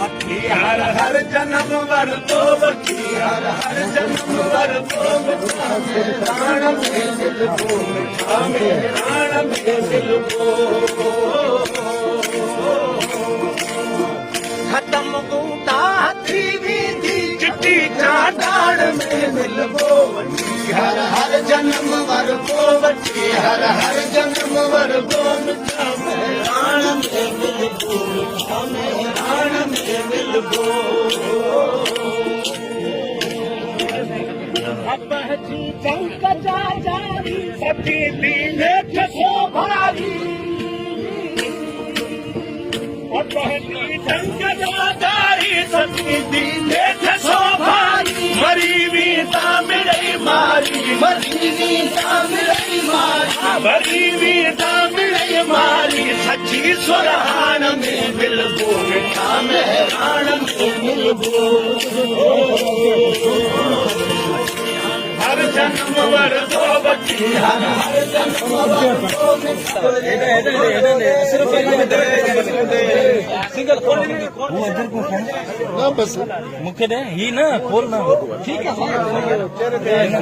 बखी हर हर जन्म वर तो बखी हर हर जन्म वर तो प्राण में दिल को मिठा में प्राण में दिल को खत्म बूटा थी विधि चिट्ठी चाटाड़ में मिलबो बखी हर हर जन्म वर को बखी हर हर जन्म वर को मिठा में प्राण में दिल को मिठा में प्राण में दिल को अपहची चंक जारी सती दीने कसो भारी अपहची चंक जारी सती दीने कसो भारी मरी वीता मिलई मारी मरी वीता मिलई मारी मरी वीता मिलई मारी सच्ची सुरहान में मिलबो मिठा में प्राण में मिलबो हर जन्म वर दो बच्ची हर हर जन्म वर दो सिंगल खोल बस मुख्य दे ही ना खोल ना ठीक है